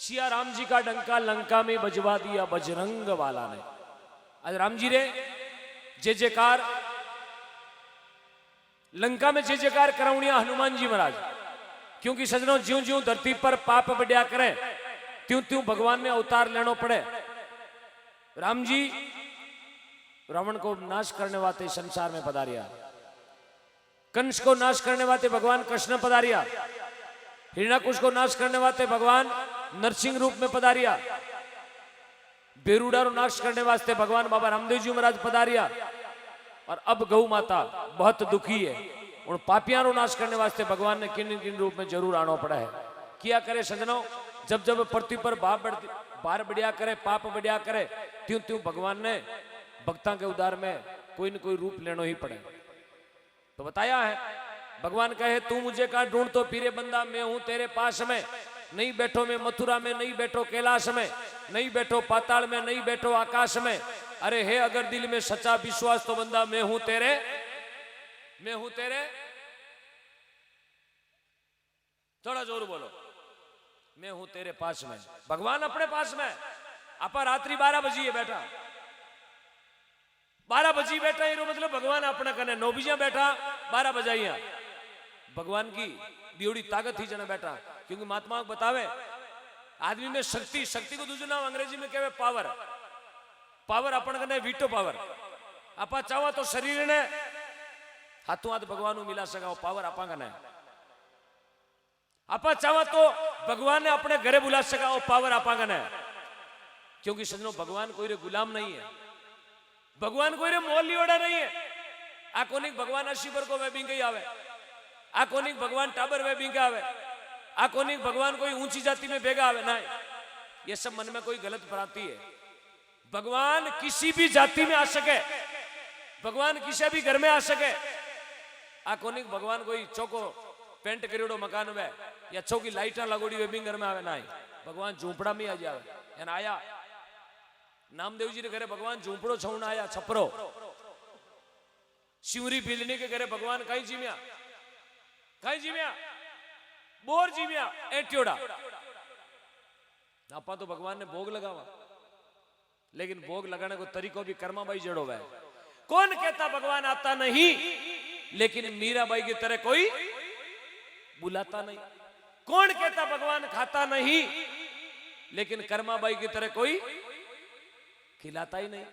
सिया राम जी का डंका लंका में बजवा दिया बजरंग वाला ने। आज राम जी रे जय जयकार लंका में जय जयकार कराउनिया हनुमान जी महाराज। क्योंकि सजनों ज्यों ज्यों धरती पर पाप बढ़िया करे त्यों त्यों भगवान ने अवतार लेना पड़े। राम जी रावण को नाश करने वाते संसार में पधारिया, कंस को नाश करने वाते भगवान कृष्ण पधारिया, हिरण्याकुश को नाश करने वाते भगवान नरसिंह रूप में पधारिया, बेरूडा को नाश करने वास्ते भगवान बाबा रामदेव जी महाराज पधारिया। और अब गौ माता बहुत दुखी है, उन पापियां को नाश करने वास्ते भगवान ने किन किन रूप में जरूर आना पड़ा है। किया करे सजनों, जब जब पृथ्वी पर बार बढ़िया करे पाप बढ़िया करे त्यों त्यों भगवान ने भक्तां के उद्धार में कोई न कोई रूप लेना ही पड़े। तो बताया है भगवान कहे तू मुझे कहा ढूंढ तो फिरे बंदा, मैं हूं तेरे पास में। नहीं बैठो मैं मथुरा में, नहीं बैठो कैलाश में, नहीं बैठो पाताल में, नहीं बैठो आकाश में। अरे हे अगर दिल में सच्चा विश्वास तो बंदा मैं हूं तेरे, मैं हूं तेरे, थोड़ा जोर बोलो, मैं हूं तेरे पास में। भगवान अपने पास में। आपा रात्रि 12 बजी है बैठा, 12 बजी बैठा ये मतलब भगवान अपना कने 9 बजे बैठा 12 बजाइया। भगवान की दियोड़ी ताकत ही जना बैठा। क्योंकि महात्मा बतावे आदमी में शक्ति, शक्ति को दूसरा नाम अंग्रेजी में कहवे पावर। पावर अपन कने वीटो पावर। आपा चाहो तो शरीर ने हाथों हाथ भगवान को मिला सका पावर आपा कने। आपा चाहो तो भगवान ने अपने घरे बुला सका वो पावर आपा कने। क्योंकि सजनों भगवान कोई रे गुलाम नहीं है, भगवान कोई रे मोल लियोड़ा नहीं है। आ कोनिक भगवान अशीबर को वे बिंगे आवे, आ कोनिक भगवान टाबर वे बिंगे आवे, आ कोनिक भगवान कोई ऊंची जाति में भेगा आवे नहीं। ये सब मन में कोई गलत भ्रांति है। भगवान किसी भी जाति में आ सके, भगवान किसी भी घर में आ सके। आ कोनिक भगवान कोई चौको पेंट करियोड़ो मकान में या चौकी लाइटा लगोड़ी वे बिंग घर में आवे नहीं। भगवान झूंपड़ा में आ जावे। एन आया नामदेव जी के घरे भगवान झूंपड़ो छौना आया छपरो। शिवरी बिलनी के घरे भगवान कहीं जीमिया, कहीं जीमिया बोर जीमिया एट्योड़ा। आपा तो भगवान ने भोग लगावा, लेकिन भोग लगाने को तरीको भी कर्मा बाई जड़ो है। कौन कहता भगवान आता नहीं, लेकिन मीराबाई की तरह कोई बुलाता नहीं। कौन कहता भगवान खाता नहीं, लेकिन कर्माबाई की तरह कोई खिलाता ही नहीं।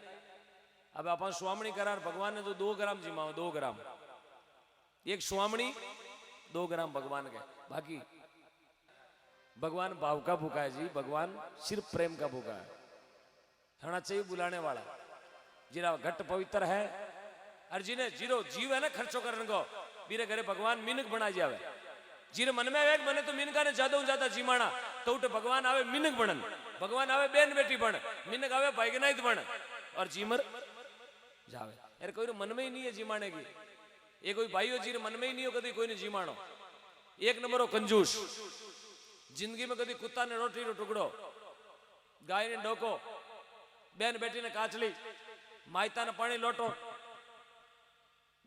अब अपन स्वामणी करार भगवान ने तो 2 ग्राम जिमाओ, 2 ग्राम एक स्वामणी 2 ग्राम भगवान के। बाकी भगवान भाव का भूखा है जी, भगवान सिर्फ प्रेम का भूखा है। होना चाहिए बुलाने वाला जिरा घट पवित्र है। और जिन्हें जीरो जीव है ना खर्चो करने को बीरे घरे भगवान मिनक बना जावे। जिरे मन में एक मने तो मिनका ने ज्यादा जीमाना तो उठे भगवान आवे मिनक बनन, भगवान आवे बेन बेटी बन, मिनक आवे भाईगनाइत बन और जीमर जावे। यार कोई मन में ही नहीं है जीमाने की। ये कोई भाई हो जी मन में ही नहीं हो कभी कोई ने जीमानो। एक नंबर हो कंजूस, जिंदगी में कभी कुत्ता ने रोटी रो टुकड़ो, गाय ने डोको, बेन बेटी ने काचली, मायता ने पानी लोटो।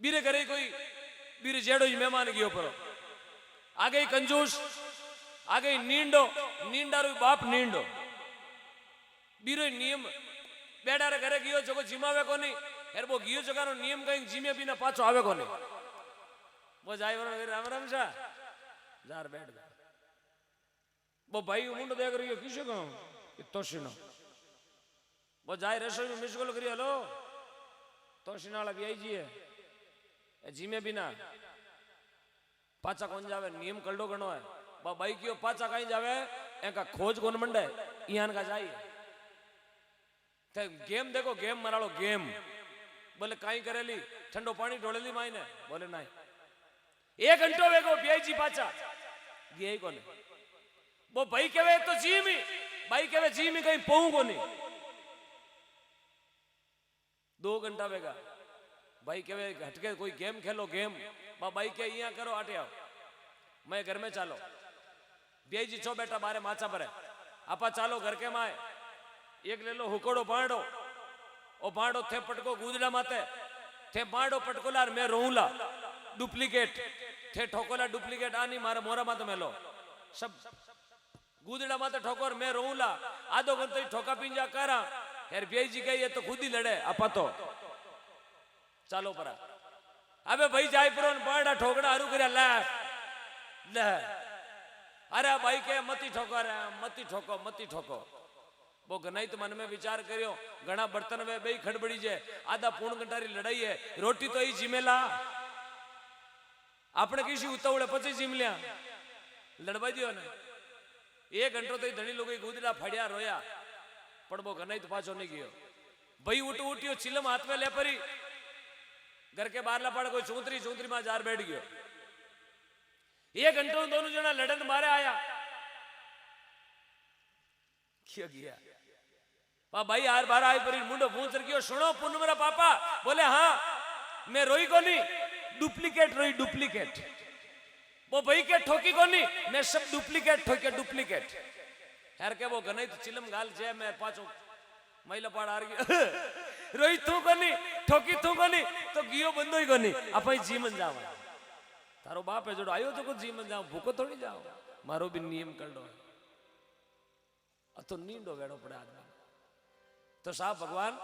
बीरे घरे कोई बीरे जेड़ो ही मेहमान गयो परो। आ गई कंजूस, आ गई नींडो, नींडारो बाप नींडो। बीरो नियम बेड़ा रे घरे गयो जो जिमावे कोनी, यार वो गियो जगह नो नियम कहीं जिमे बिना पाछो आवे कोनी। वो जाय राम राम सा जार बैठ गया। वो भाई मुंडो देख रही है किसे कहूं कि तोशिनो। वो जाय रसोई में मिस कॉल करी, हेलो तोशिना वाला भी आई जी है जिमे बिना पाचा कौन जावे, नियम कलडो गणो है। बा भाई कियो पाचा कहीं जावे एका खोज कौन मंडे इहान का जाई। ते गेम देखो, गेम मरालो गेम। बोले कहीं करेली ठंडो पानी ढोलेली माई ने, बोले नहीं 1 घंटो वेगो बीआईजी पाचा गई कोने। वो भाई कहवे तो जी मी, भाई कहवे जी मी कहीं पऊ कोनी। 2 घंटा वेगा भाई कहवे हटके कोई गेम खेलो गेम। भाई के यहाँ करो आटे आओ, मैं घर में चालो। बीआईजी छो बेटा बारे माचा पर है। आपा चालो घर के माए एक ले लो हुकोड़ो बांडो, ओ बांडो थे पटको गुदड़ा माते थे बांडो पटकोला मैं रोऊला डुप्लीकेट थे ठोकोला डुप्लीकेट आनी मारे मोरा माते में लो सब गुदड़ा माते ठोकर मैं रोऊला आधो घंटो ठोका पिंजा करा यार भाई जी कही तो खुद ही लड़े आपा तो चालो परा अबे भाई जाय पर बड़ा ठोकड़ा हरू कर ले अरे भाई के मती ठोको रे मती ठोको वो गनाई तो मन में विचार करियो घना बर्तन में बे खड़बड़ी जे आधा पूर्ण घंटारी लड़ाई है रोटी तो ही जिमेला आपने किसी उतावड़े पचे जिम लिया लड़वा दियो ने 1 घंटो तो धनी लोग गुदड़ा फड़िया रोया पण वो गनाई तो पाछो नहीं गयो भाई उठियो चिलम हाथ में ले परी घर के बाहर पड़ कोई चौंतरी में जार बैठ गयो 1 घंटो दोनों जना लड़न मारे आया क्यों गया भाई यार बार आए पर मुंडो पूछ रखियो सुनो पुन मेरा पापा बोले हाँ मैं रोई को नहीं डुप्लीकेट रोई डुप्लीकेट वो भाई के ठोकी को नहीं मैं सब डुप्लीकेट ठोके डुप्लीकेट यार के वो गने तो चिलम गाल जे मैं पाछो महिला पाड़ आ गई रोई तू को नहीं ठोकी तू को नहीं तो गियो बंदो ही को नहीं अपन जीवन जावा तारो बाप है जो आयो तो को जीवन जाओ भूखो थोड़ी जाओ मारो भी नियम कर दो तो नींदो वेड़ो पड़े आदमी तो साहब भगवान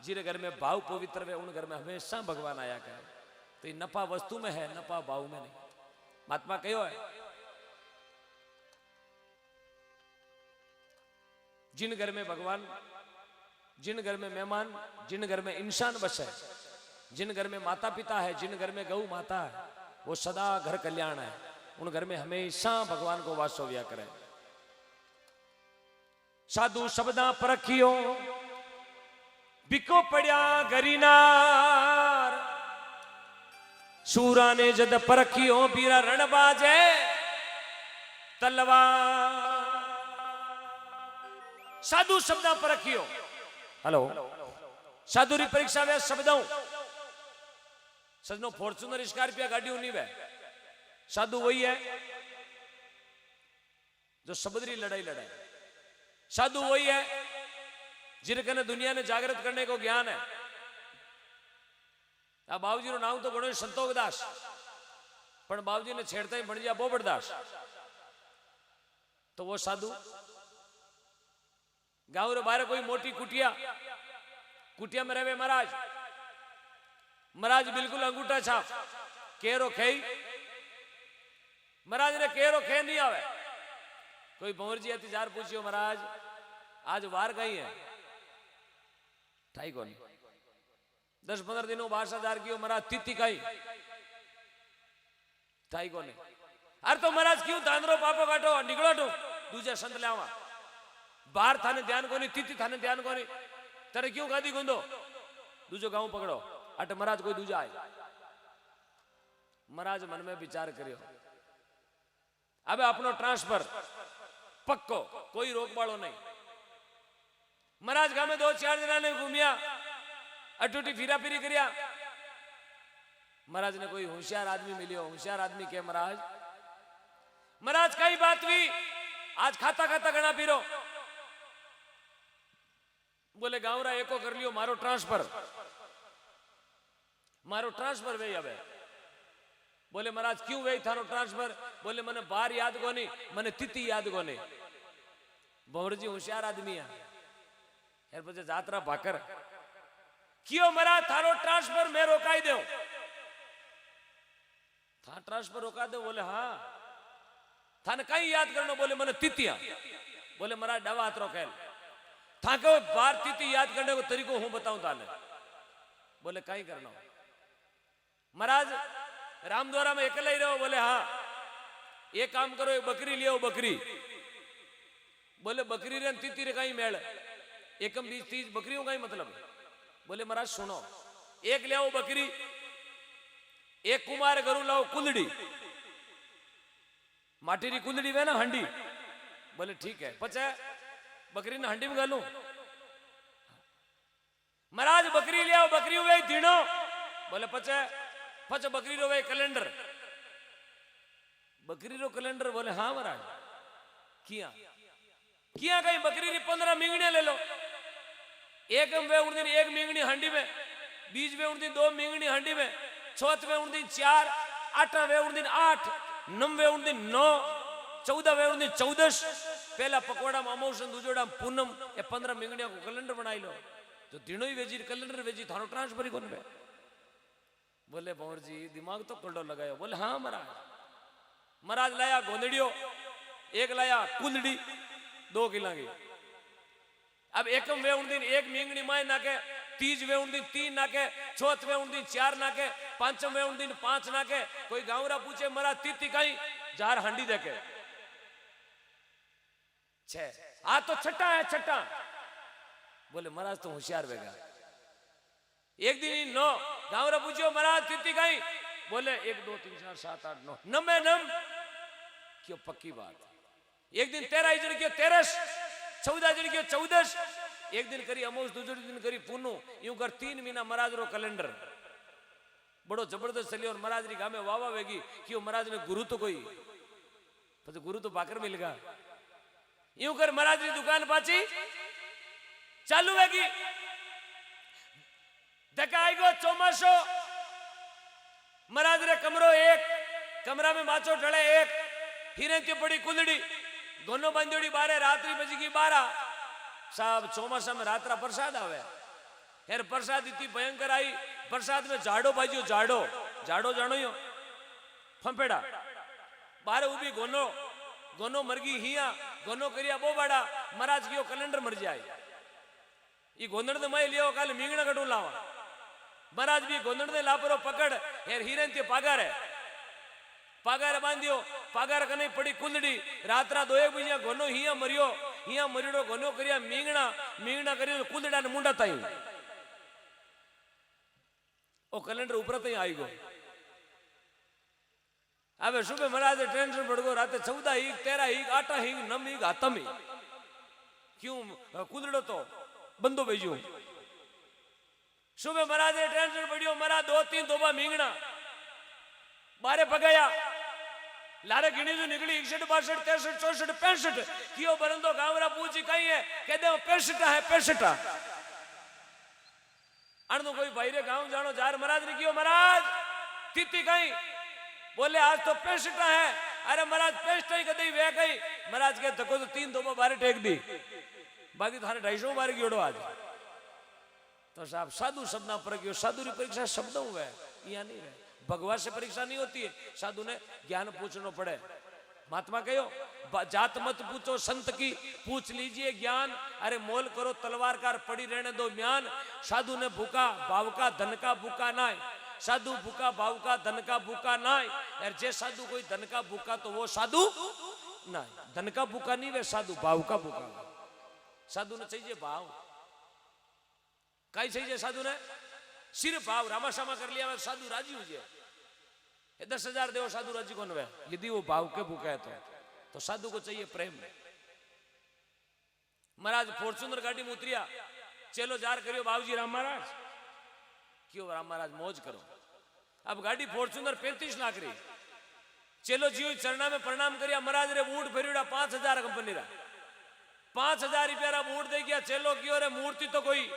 जिरे घर में भाव पवित्र है उन घर में हमेशा भगवान आया करे तो ये नफा वस्तु में है नफा भाव में नहीं महात्मा कहो है जिन घर में भगवान जिन घर में मेहमान जिन घर में इंसान बसे जिन घर में माता पिता है जिन घर में गौ माता है वो सदा घर कल्याण है उन घर में हमेशा भगवान को वासोव्या करे साधु शब्दा परखियो बिको पड़िया गरीनार सूरा ने जद परखियो बीरा रणबाजे तलवार साधु शब्दा परखियो हेलो साधु री परीक्षा वे शब्दों सजनो फॉर्च्यूनर स्कॉर्पियो गाड़ी नहीं वे साधु वही है जो शब्दरी लड़ाई लड़ाई साधु वही है जिनके दुनिया ने जागृत करने को ज्ञान है आ बाबूजी नो नाम तो बनो संतोष दास पण बाबूजी ने छेड़ता ही बन गया बोबड़दास तो वो साधु गांव रे बाहर कोई मोटी कुटिया में रहे महाराज बिल्कुल अंगूठा छाप केरो खेई महाराज ने केरो खे नहीं आवे कोई भंवर जी आती जार पूछियो महाराज आज वार गई है ठाई को नहीं 10-15 दिनों 12,000 की महाराज तिथि कही ठाई को नहीं अरे तो महाराज क्यों धांधरो पापो काटो निकलो तो दूजा संत ले आवा बाहर थाने ध्यान को नहीं तिथि थाने ध्यान को नहीं तेरे क्यों गादी गुंदो दूजो गांव पकड़ो अट महाराज कोई दूजा आए महाराज मन में विचार करियो अब अपनो ट्रांसफर पक्को कोई रोक बाड़ो नहीं महाराज गांव में 2-4 जना ने घूमिया अटूटी फिरा फिरी करिया महाराज ने कोई होशियार आदमी मिलियो होशियार आदमी के महाराज कई बात हुई आज खाता खाता गणा फिरो बोले गांव रा एको कर लियो मारो ट्रांसफर वे अब बोले महाराज क्यों वे थारो ट्रांसफर बोले मने बार याद को नहीं मने तिथि याद को नहीं भंवर जी होशियार आदमी है यार पछे जात्रा भाकर क्यों महाराज थारो ट्रांसफर मैं रोकाई दे था ट्रांसफर रोका दे बोले हाँ थाने कहीं याद करनो बोले मने तिथिया बोले महाराज डवा हाथ रोकेल था को बार तिथि याद करने को तरीको हूं बताऊं ताने बोले कहीं करना महाराज रामद्वारा में अकेला ही रहो बोले हाँ एक काम करो एक बकरी लियो बकरी बोले बकरी रे तिथि रे कहीं मेल एकम 20-30 बकरियों का ही मतलब बोले महाराज सुनो एक ले आओ बकरी एक कुमार घरू लाओ कुंदड़ी माटी री कुंदड़ी वे ना हंडी बोले ठीक है पचे बकरी ने हंडी में गालू महाराज बकरी ले आओ बकरी वे दीनो बोले पचे बकरी रो वे कैलेंडर बकरी रो कैलेंडर बोले हाँ महाराज किया कहीं बकरी री 15 मिंगनिया ले लो एक वे उन दिन 1 मिंगनी हंडी में 20 वे उन दिन 2 मिंगनी हंडी में 4 वे उन दिन 4 8 वे उन दिन 8 9 वे उन दिन 9 14 वे उन दिन 14 पहला पकवाड़ा में अमोश दूजोड़ा पूनम ये 15 मिंगड़िया को कैलेंडर बनाई लो जो दिनों ही वेजी कैलेंडर वेजी थानो ट्रांसफर ही कोन बे। बोले भंवर जी दिमाग तो कड़ो लगायो। बोले हाँ महाराज। महाराज लाया गोंदड़ियो, एक लाया कुंदड़ी 2 किला की। अब एकम वे उन दिन एक मिंगनी माय नाके, तीज वे उन दिन 3 नाके, चौथ वे उन दिन 4 नाके, पांचम वे उन दिन 5 नाके। कोई गाँवरा पूछे महाराज तीती कहीं जार हांडी देखे 6 आ तो छठा है छठा। बोले महाराज तो होशियार बेगा। एक दिन 9 गाँवरा पूछो महाराज तीती कहीं। बोले 1 2 3 4 7 8 9 नमे नम क्यों पक्की बात। एक दिन 13 जन क्यों 13, 14 जन क्यों 14। एक दिन करी अमोस, दूसरे दिन करी पूनू, यूं कर 3 महीना महाराज रो कैलेंडर बड़ो जबरदस्त चलियो। और महाराज री गामे वावा वेगी क्यों महाराज ने गुरु तो कोई પછી गुरु तो बाकर मिल गया। यूं कर महाराज री दुकान पाची चालू वेगी। दकाई गो चौमासो, महाराज रे कमरो एक, कमरा में माचो ढले एक, हिरे की पड़ी कुंदड़ी, गोनो बांधोड़ी 12, रात्रि बजी की 12। साहब चौमासा में रात्रा प्रसाद आवे यार, प्रसाद इतनी भयंकर आई। प्रसाद में जाड़ो बाजियो, जाड़ो जाड़ो जानो यो फंपेड़ा 12 उभी गोनो, गोनो मरगी हिया, गोनो करिया बो बाड़ा। महाराज की कैलेंडर मर जाए। ये गोंदड़ ने मैं लियो काल मींगना कटू लावा। महाराज भी गोंदड़ ने लापरो पकड़ यार हिरन ते पागार है, पागार बांधियो, पागार कने पड़ी कुंदड़ी। रात्रा 2 बजे गोनो हिया मरियो, हिया मरियो गोनो करिया मींगना, मींगना करियो कुंदड़ा ने मुंडा ताई। ओ कैलेंडर ऊपर तई आई गो। अब सुबह महाराज टेंशन पड़ गो। रात 14 ही 13 ही 8 ही 9 ही हाथम ही क्यों कुंदड़ो तो बंदो भेजू। सुबह महाराज टेंशन पड़ियो। महाराज 2-3 दोबा मींगना 12 पगाया। लारे गिनी जो निकली 61 62 63 64 65 कियो बरंदो गावरा पूछी कहीं है कह दे 65 है 65। अणु कोई भाईरे गांव जानो जार महाराज ने कियो महाराज तिथि कहीं। बोले आज तो 65 है। अरे महाराज 65 ही कदई वे कहीं। महाराज के धक्को तो 3 दोबा 12 टेक दी, बाकी थारे 250 बार गियोड़ो आज। तो साहब साधु शब्द पर गयो। साधु री परीक्षा शब्दों में यहाँ नहीं है, भगवान से परीक्षा नहीं होती है। साधु ने ज्ञान पूछना पड़े। महात्मा कहो जात मत पूछो संत की, पूछ लीजिए ज्ञान। अरे मोल करो तलवार कार पड़ी रहने दो म्यान। साधु ने भूखा भाव का धन का भूखा ना है। साधु भूखा भाव का धन का भूखा ना है। यार जे साधु कोई धन का भूखा तो वो साधु ना है। धन का भूखा नहीं वे साधु भाव का भूखा। साधु ने चाहिए भाव, कई चाहिए साधु ने सिर्फ भाव। रामाशामा कर लिया साधु राजी हो जाए। 10,000 देव साधु राजी कौन वे यदि वो भाव के भूखा है तो साधु को चाहिए प्रेम। महाराज फॉर्च्यूनर गाड़ी में उतरिया, चलो जार करियो बाबूजी राम महाराज। क्यों राम महाराज मौज करो। अब गाड़ी फॉर्च्यूनर 35 लाख रही। चलो जियो चरणा में प्रणाम करिया। महाराज रे बूट फेरियोड़ा 5,000 कंपनी रा 5,000 रुपया रा बूट दे गया। चलो क्यों रे मूर्ति तो कोई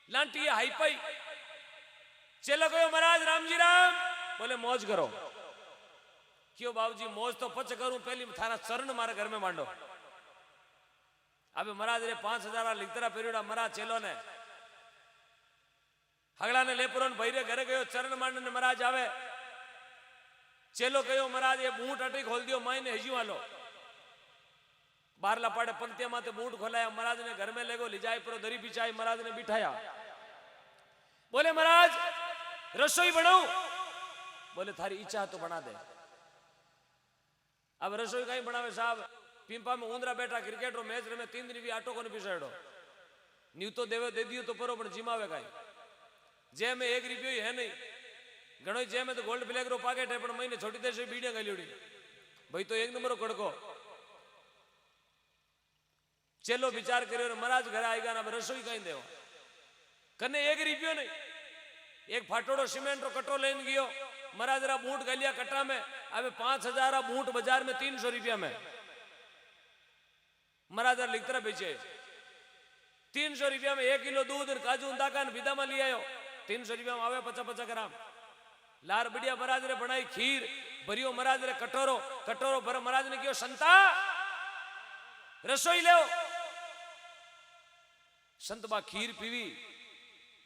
लांटी हाई पाई। चलो कहो महाराज राम जी राम। बोले मौज करो। क्यों बाबूजी मौज तो पच करूं, पहली थारा चरण मारे घर में मांडो। अब महाराज रे 5,000 लिखतरा पेरियोड़ा। महाराज चेलो ने हगड़ा ने लेपुरो भाई रे घरे गयो चरण मांडने। महाराज आवे। चेलो कहो महाराज ये बूट अटी खोल दियो मायने हजू वालो। बारला पाड़े पंक्तिया माते बूट खोलाया। महाराज ने घर में ले गो लिजाई पर दरी बिछाई। महाराज ने बिठाया। बोले महाराज रसोई बनाऊं। बोले थारी इच्छा तो बना दे। अब रसोई कहीं बनावे साहब। पिंपा में ऊंदरा बैठा क्रिकेट रो मैच रमे 3 दिन भी आटो को नहीं पिसाड़ो। न्यू तो देवे दे दियो तो परो पण जिमावे कहीं। जे में 1 रुपयो ही है नहीं। घणो जे में तो गोल्ड फ्लैग रो पैकेट है पण महीने छोटी देश बीड़िया गालियोड़ी भाई तो 1 नंबर कड़को। चलो विचार करियो महाराज घर आएगा ना रसोई कहीं देव कने 1 रुपयो नहीं। एक फाटोड़ो सीमेंट रो कट्टो लेन गयो। महाराज रा बूट गलिया कट्टा में। अब 5,000 बूट बाजार में 300 रुपया में। महाराज लिखतरा बेचे 300 रुपया में 1 किलो दूध काजू दाका विदा में लिया 300 रुपया में आवे 50-50 ग्राम। लार बढ़िया महाराज ने बनाई खीर भरियो। महाराज रे कटोरो कटोरो भर। महाराज ने कहो संता रसोई ले संत बा खीर पीवी,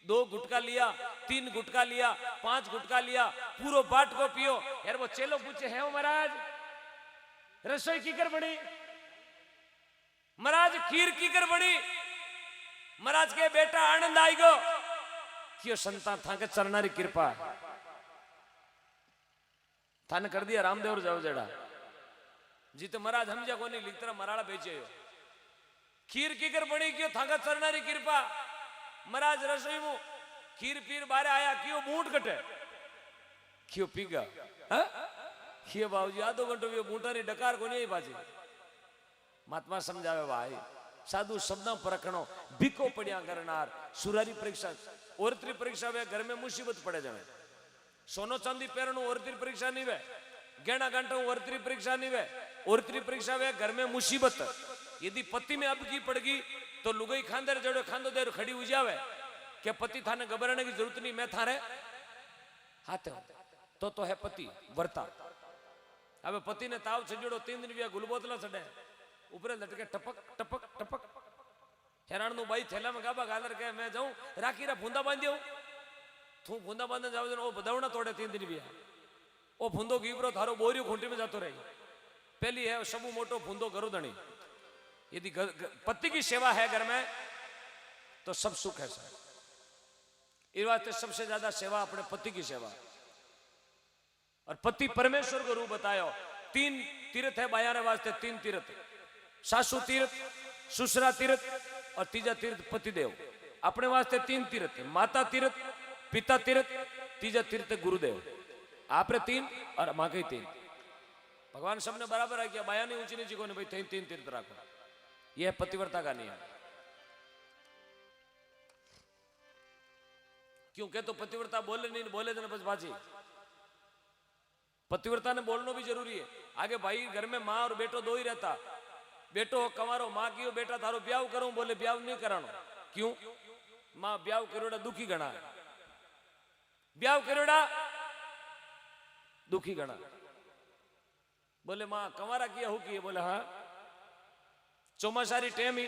2 गुटका लिया, 3 गुटका लिया, 5 गुटका लिया, पूरो बाट को पियो। यार वो चेलो पूछे है महाराज रसोई की कर बनी, महाराज खीर की कर बनी। महाराज के बेटा आनंद आई गो क्यों संता था के चरनारी कृपा थाने कर दिया रामदेव और जाओ जड़ा जी तो महाराज हम जा कोनी लिखता मराड़ा बेचे हो खीर की कर बनी क्यों थाका चरनारी कृपा। महाराज रसोई मु खीर पीर बारे आया क्यों बूंट कटे क्यों पीगा क्यों बाबूजी आधो घंटो भी बूंटा नहीं डकार को नहीं बाजी। महात्मा समझावे भाई साधु शब्द परखणो बीको पड़िया करनार सुरारी परीक्षा औरतरी परीक्षा वे घर में मुसीबत पड़े जावे। सोनो चांदी पहरणु औरतरी परीक्षा नहीं वे, गहना घंटा औरतरी परीक्षा नहीं वे, औरतरी परीक्षा वे घर में मुसीबत। यदि पति में अब की पड़गी तो लुगाई खांदर जड़ो खांदो देर खड़ी हो जावे क्या पति थाने घबराने की जरूरत नहीं, मैं थारे हाथ तो है पति वर्ता। अब पति ने ताव छजड़ो 3 दिन भी गुलबोतला चढ़े ऊपर लटके टपक टपक टपक हैरान नु भाई थैला में गाबा गालर के मैं जाऊं राखी रा फूंदा बांध दियो तू फूंदा बांधने जाओ ओ बदवना तोड़े 3 दिन भी ओ फूंदो गीबरो थारो बोरियो खूंटी में जातो रही। पहली है सबू मोटो फूंदो करो धनी। यदि पति की सेवा है घर में तो सब सुख है सर। इस वास्ते सबसे ज्यादा सेवा अपने पति की सेवा। और पति परमेश्वर को रूप बतायो। 3 तीर्थ है बायारे वास्ते, 3 तीर्थ सासू तीर्थ, सुसरा तीर्थ और तीजा तीर्थ पतिदेव। अपने वास्ते 3 तीर्थ, माता तीर्थ, पिता तीर्थ, तीजा तीर्थ गुरुदेव। आपने 3 और मां के 3। भगवान सबने बराबर है क्या बाया नहीं ऊंची नीची को नहीं भाई 3 तीर्थ रखो। यह पतिव्रता का नियम। क्योंकि तो पतिव्रता बोले नहीं बोले तो बस बाजी। पतिव्रता ने बोलना भी जरूरी है। आगे भाई घर में माँ और बेटो 2 ही रहता। बेटो हो कमारो माँ की हो बेटा थारो ब्याह करूं बोले ब्याह नहीं करानो क्यों माँ ब्याह करोड़ा दुखी गणा है, ब्याह करोड़ा दुखी गणा। बोले माँ कमारा किया हो किए बोले हाँ चौमासारी टेम ही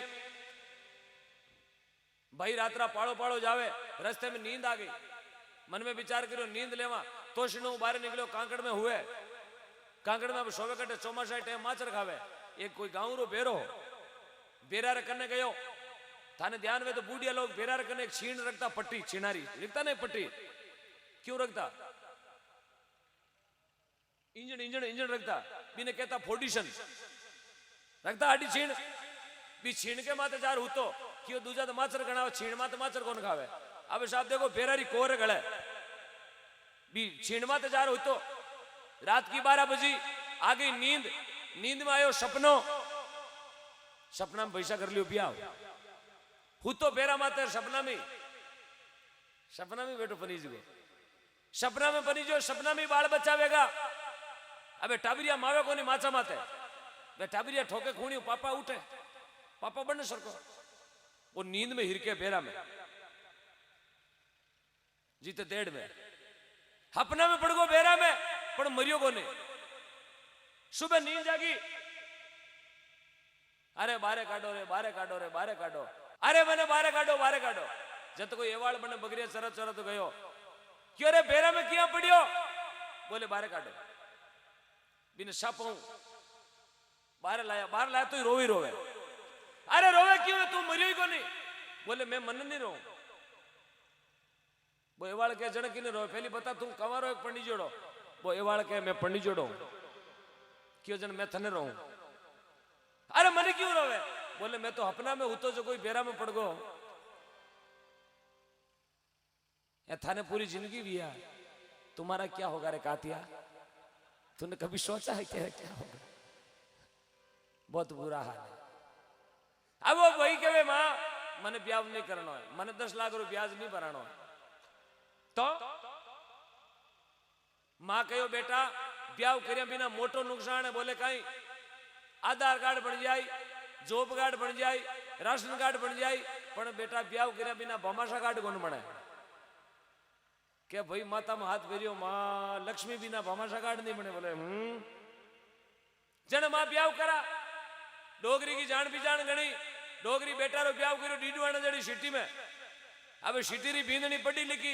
भाई रात्रा पाड़ो पाड़ो जावे रास्ते में नींद आ गई मन में विचार करो नींद लेवा तो शिनो बाहर निकलो कांकड़ में हुए कांकड़ में अब सोवे कटे चौमासा टेम माचर खावे। एक कोई गाँव रो बेरो बेरा करने गयो थाने ध्यान में तो बूढ़िया लोग बेरा करने एक छीण रखता पट्टी छिनारी लिखता नहीं पट्टी क्यों रखता इंजन इंजन इंजन रखता बीने कहता फोडिशन रखता आडी छीण भी छीण के माते जार हुतो क्यों दूजा तो माचर गणावे छीण माते माचर कौन खावे। अब साहब देखो बेरारी कोरे गले भी छीण माते जार हुतो रात की 12 बजी आ गई नींद नींद में आयो सपनो सपना में पैसा कर लियो ब्याह हुतो बेरा माते सपना में बेटो पनीज गो सपना में पनीजो सपना में बाल बचावेगा। अबे टाबरिया मावे को नहीं माचा माते वे टाबरिया ठोके खूणी पापा उठे पापा बनने सरको वो नींद में हिरके बेरा में जीते 1.5 में हपना में पड़ गो बेरा में पर मरियो को नहीं। सुबह नींद जागी अरे बारे काटो रे बारे काटो रे बारे काटो अरे मैंने बारे काटो जब कोई एवाड़ बने बगरिया चरत चरत तो गयो क्यों रे बेरा में क्या पड़ियो बोले बारे काटो बिन सापू बाहर लाया तो रोवे रोवे अरे रोवे क्यों तू मरियो ही को नहीं बोले मैं मन नहीं रो वो एवाड़ के जन की नहीं रोवे पहली बता तू कमारो एक पंडी जोड़ो वो एवाड़ के मैं पंडी जोड़ो क्यों जन मैं थने रहूं अरे मने क्यों रोवे बोले मैं तो अपना में हूं तो जो कोई बेरा में पड़ गो या थाने पूरी जिंदगी भी है तुम्हारा क्या होगा रे कातिया तूने कभी सोचा है क्या होगा। बहुत बुरा हाल है। अब वो वही कहे मां मने ब्याह नहीं करना है मने 10 लाख रुपया ब्याज नहीं भराना है तो मां कहो बेटा ब्याह कर बिना मोटो नुकसान है बोले कहीं आधार कार्ड बन जाए जॉब कार्ड बन जाए राशन कार्ड बन जाए पर बेटा ब्याह कर बिना भमाशा कार्ड कौन बने क्या भाई माता में हाथ फेरियो मां लक्ष्मी बिना भमाशा कार्ड नहीं बने बोले जन मां ब्याह करा डोगरी की जान पहचान गणी डोगरी बेटा रो ब्याह करो डीडवाना जड़ी सिटी में अब सिटी री बींदनी पढ़ी लिखी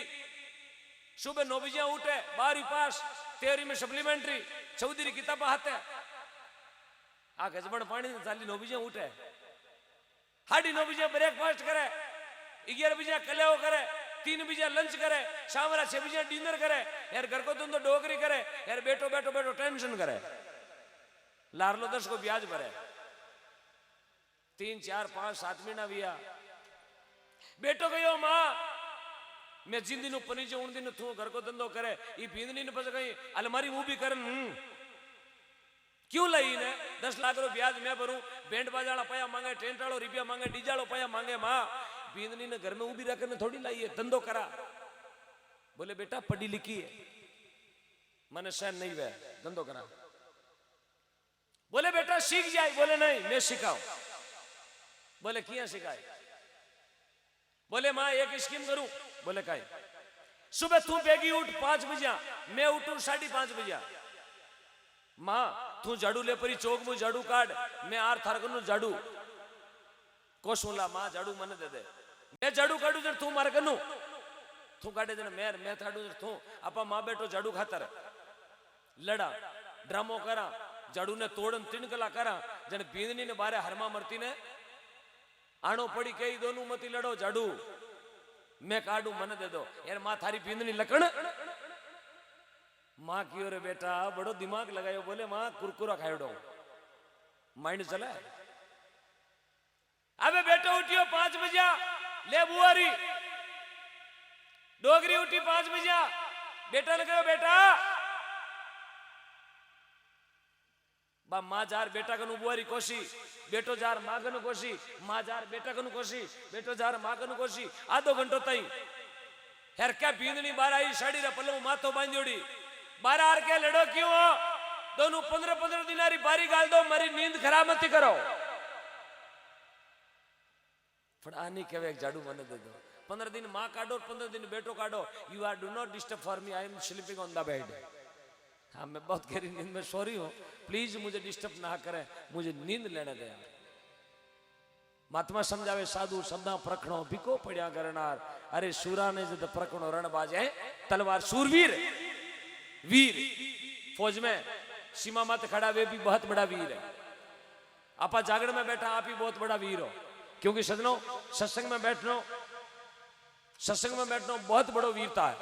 सुबह 9 बजे उठे 12वीं पास 13वीं में सप्लीमेंट्री 14 किताब हाथे आ गजबड़ पानी चाली 9 बजे उठे 9:30 बजे ब्रेकफास्ट करे 11 बजे कल्याओ करे 3 बजे लंच करे शाम 6 बजे डिनर करे यार घर को तुम तो डोगरी करे यार बैठो बैठो बैठो टेंशन करे लारलो 10 को ब्याज भरे 3 4 5 7 महीना बिया बेटो गयो मां मैं जिन दिनों पनी जो उन दिन तू घर को धंधो करे ये बींदनी ने बस गई अलमारी वो भी करन क्यों लाई ने 10 लाख रो ब्याज मैं भरूं बैंड बाजाला पाया मांगे टेंट वालो रुपया मांगे डीजे वालो पाया मांगे मां बींदनी ने घर में उभी रखने थोड़ी लाई है धंधो करा बोले बेटा पढ़ी लिखी है मने सहन नहीं वे धंधो करा बोले बेटा सीख जाए बोले नहीं मैं सिखाऊं बोले किया सिखाए बोले मां एक स्कीम करूं बोले काई सुबह तू बेगी उठ 5 बजे मैं उठूं 5:30 बजे मां तू झाड़ू ले परी चौक में झाड़ू काट मैं आर थारकनु झाड़ू कोसुला मां झाड़ू मने दे दे मैं झाड़ू काटू जर तू मार कनु तू काटे जन मैं थाडू जर तू आपा मां बेटो झाड़ू खातर लड़ा ड्रामो करा झाड़ू ने तोड़न 3 कला करा जन बींदनी ने बारे हरमा मरती ने आनो पड़ी कई दोनों मती लड़ो झाड़ू मैं काटू मने दे दो यार मां थारी बींदनी लकड़ मां की रे बेटा बड़ो दिमाग लगायो बोले मां कुरकुरा खायोड़ो माइंड चला अबे बेटो उठियो 5 बजे ले बुआरी डोगरी उठी 5 बजे बेटा ने कहो बेटा बा मां जार बेटा कनु बुआरी कोशी बेटो जार मां कनु कोशी मां जार बेटा कनु कोशी बेटो जार मां कनु कोशी आधो घंटो तई यार क्या बींदनी बार आई साड़ी रे पल्लू माथो बांधोड़ी 12 आर के लड़ो क्यों हो दोनों 15 दिनारी बारी गाल दो मारी नींद खराब मत करो फड़ानी कहे झाड़ू मने दे दो 15 दिन मां काटो 15 दिन बेटो काटो you are do not disturb for me I am sleeping on the bed हाँ मैं बहुत गहरी नींद में सो रही हूँ प्लीज मुझे डिस्टर्ब ना करें मुझे नींद लेने दे महात्मा समझावे साधु शब्दा प्रखणो भिको पड़िया करनार अरे सूरा ने जब प्रखणो रण बाजे तलवार सूरवीर वीर फौज में सीमा मत खड़ा वे भी बहुत बड़ा वीर है आपा जागरण में बैठा आप ही बहुत बड़ा वीर हो क्योंकि सजनों सत्संग में बैठना बहुत बड़ो वीरता है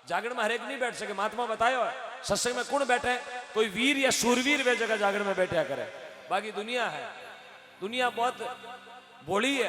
जागरण में हरेक नहीं बैठ सके महात्मा बतायो सत्संग में कौन बैठे कोई वीर या सूरवीर वे जगह जागरण में बैठा करे बाकी दुनिया है दुनिया बहुत भोली है